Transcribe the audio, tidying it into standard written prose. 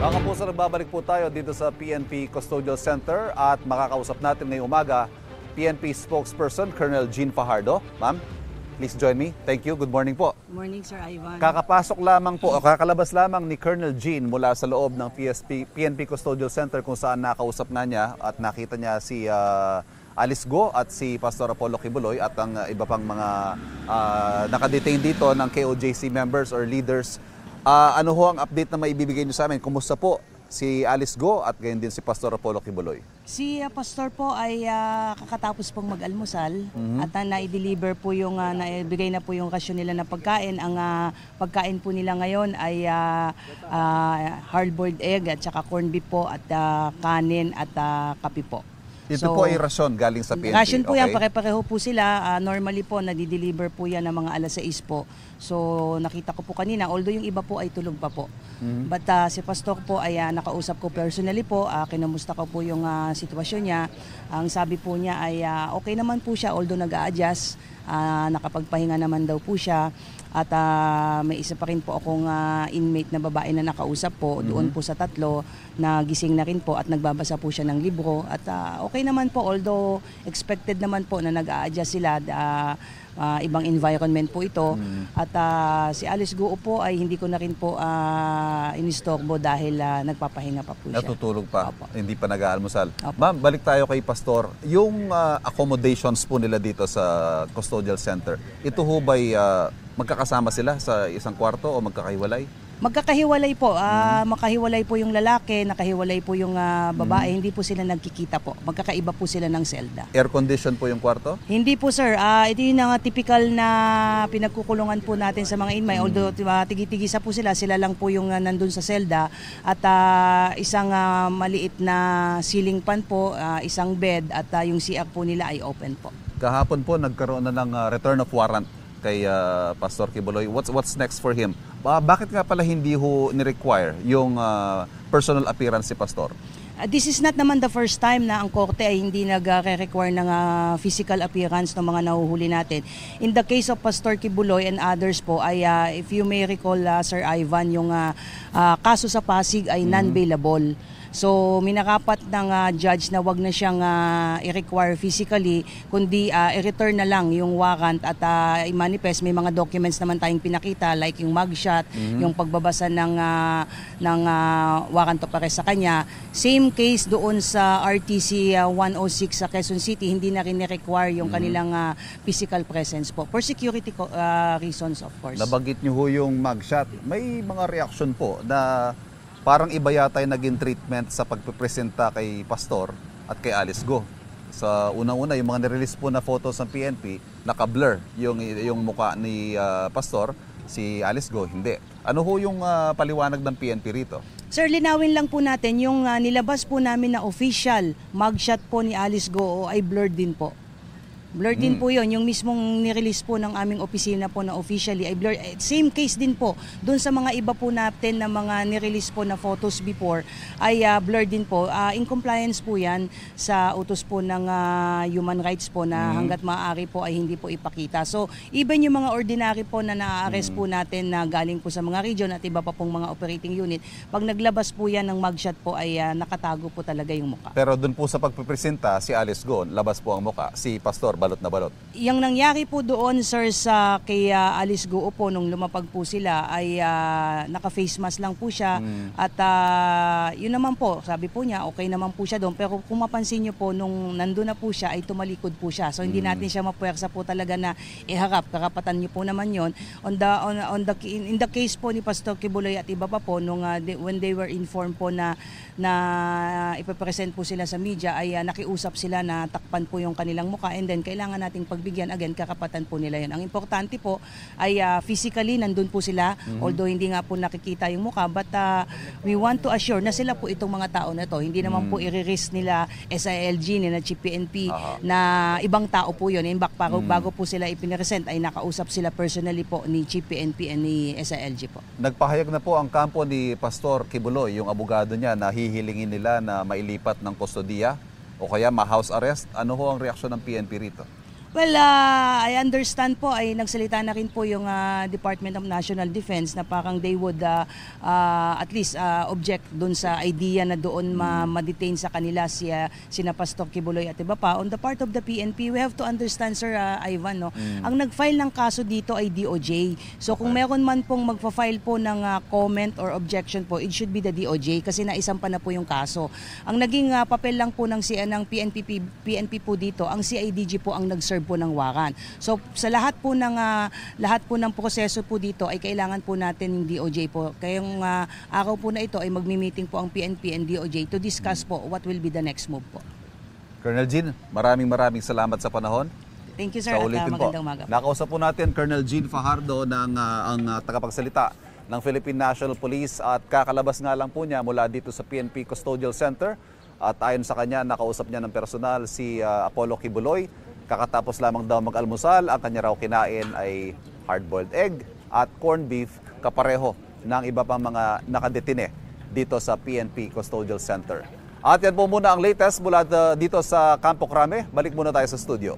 Mga kapuso, nagbabalik po tayo dito sa PNP Custodial Center at makakausap natin ngayong umaga PNP spokesperson Colonel Jean Fajardo. Ma'am, please join me. Thank you. Good morning po. Good morning, Sir Ivan. Kakalabas lamang ni Colonel Jean mula sa loob ng PNP Custodial Center kung saan nakausap na niya at nakita niya si Alice Go at si Pastor Apollo Kibuloy at ang iba pang mga nakadetain dito ng KOJC members or leaders. Ano ho ang update na maibibigay niyo sa amin? Kumusta po si Alice Go at gayon din si Pastor Apollo Kibuloy? Si Pastor po ay kakatapos pong mag-almusal at na-deliver po yung, naibigay na po yung rasyon nila na pagkain. Ang pagkain po nila ngayon ay hard-boiled egg at saka corned beef po at kanin at kape po. Ito po ay rasyon galing sa PNP? Rasyon po yan, pare-pareho po sila. Normally po, nadi-deliver po yan ng mga alas 6 po. So nakita ko po kanina, although yung iba po ay tulog pa po. But si Pastor po ay nakausap ko personally po, kinamusta ko po yung sitwasyon niya. Ang sabi po niya ay okay naman po siya, although nag-a-adjust, nakapagpahinga naman daw po siya. At may isa pa rin po akong inmate na babae na nakausap po doon po sa tatlo na gising na rin po at nagbabasa po siya ng libro. At okay naman po, although expected naman po na nag-a-adjust sila, ibang environment po ito. At si Alice Go po ay hindi ko na rin po inistorbo dahil nagpapahinga pa po siya. Natutulog pa, Opo. hindi pa nag-aalmusal. Ma'am, balik tayo kay Pastor. Yung accommodations po nila dito sa Custodial Center, ito ho ba'y magkakasama sila sa isang kwarto o magkakahiwalay? Magkakahiwalay po. Makahiwalay po yung lalaki, nakahiwalay po yung babae. Hindi po sila nagkikita po. Magkakaiba po sila ng selda. Air condition po yung kwarto? Hindi po, sir. Ito yung typical na pinagkukulungan po natin sa mga inmay. Although tigi-tigisa po sila, sila lang po yung nandun sa selda. At isang maliit na ceiling fan po, isang bed at yung CR po nila ay open po. Kahapon po nagkaroon na ng return of warrant kay Pastor Kibuloy. What's next for him? Bakit nga pala hindi ho ni-require yung personal appearance si Pastor? This is not naman the first time na ang korte ay hindi nag-require ng physical appearance ng mga nahuhuli natin. In the case of Pastor Kibuloy and others po, ay if you may recall, Sir Ivan, yung kaso sa Pasig ay non-bailable. So minakapat ng judge na wag na siyang i-require physically, kundi i-return na lang yung warrant at i-manifest. May mga documents naman tayong pinakita like yung mugshot, yung pagbabasa ng warrant of arrest sa kanya. Same case doon sa RTC 106 sa Quezon City, hindi na rin require yung kanilang physical presence po. For security reasons, of course. Nabanggit niyo ho yung mugshot. May mga reaction po na parang iba yata yung naging treatment sa pagpipresenta kay Pastor at kay Alice Go. Sa unang-una, yung mga nirelease po na photos ng PNP, naka-blur yung mukha ni Pastor, si Alice Go, hindi. Ano ho yung paliwanag ng PNP rito? Sir, linawin lang po natin, yung nilabas po namin na official mugshot po ni Alice Go ay blurred din po. Blurred din po yun. Yung mismong nirelease po ng aming opisina po na officially ay blurred. Same case din po. Doon sa mga iba po natin na mga nirelease po na photos before ay blurred din po. In compliance po yan sa utos po ng human rights po na hanggat maaari po ay hindi po ipakita. So even yung mga ordinary po na na-arrest po natin na galing po sa mga region at iba pa pong mga operating unit, pag naglabas po yan ng mugshot po ay nakatago po talaga yung mukha. Pero doon po sa pagpipresenta, si Alice Go, labas po ang mukha. Si Pastor, balot na balot. Yung nangyari po doon, sir, sa kay Alice Go po nung lumapag po sila ay naka-face mask lang po siya. At yun naman po, sabi po niya, okay naman po siya doon. Pero kung mapansin niyo po, nung nandun na po siya, ay tumalikod po siya. So hindi natin siya mapuwersa po talaga na iharap. Karapatan niyo po naman yun. In the case po ni Pastor Kibuloy at iba pa po, nung, when they were informed po na ipapresent po sila sa media, ay nakiusap sila na takpan po yung kanilang mukha and then kailangan nating pagbigyan, again, karapatan po nila yun. Ang importante po ay physically nandun po sila, although hindi nga po nakikita yung mukha, but we want to assure na sila po itong mga tao na to. Hindi naman po i-risk nila SILG, nila Chief PNP, na ibang tao po yun. In fact, bago po sila ipiniresent ay nakausap sila personally po ni Chief PNP and ni SILG po. Nagpahayag na po ang kampo ni Pastor Kibuloy, yung abogado niya, na hihilingin nila na mailipat ng kustodiya o kaya ma-house arrest. Ano ho ang reaksyon ng PNP rito? Well, I understand po ay nagsalita na rin po yung Department of National Defense na parang they would at least object doon sa idea na doon ma-detain sa kanila sina Pastor Kibuloy at iba pa. On the part of the PNP, we have to understand, Sir Ivan, no? Ang nag-file ng kaso dito ay DOJ. So kung meron man pong magfa-file po ng comment or objection po, it should be the DOJ kasi naisampa na po yung kaso. Ang naging papel lang po ng PNP po dito, ang CIDG po ang nag-serve po ng waran. So sa lahat po ng proseso po dito ay kailangan po natin yung DOJ po. Kaya yung araw po na ito ay magmi-meeting po ang PNP and DOJ to discuss po what will be the next move po. Colonel Jean, maraming salamat sa panahon. Thank you, sir, at magandang umaga. Nakausap po natin Colonel Jean Fajardo ang tagapagsalita ng Philippine National Police at kakalabas nga lang po niya mula dito sa PNP Custodial Center at ayon sa kanya nakausap niya ng personal si Apollo Kibuloy. Kakatapos lamang daw mag-almusal, ang kanya raw kinain ay hard-boiled egg at corned beef kapareho ng iba pang mga nakadetine dito sa PNP Custodial Center. At yan po muna ang latest mula dito sa Campo Crame. Balik muna tayo sa studio.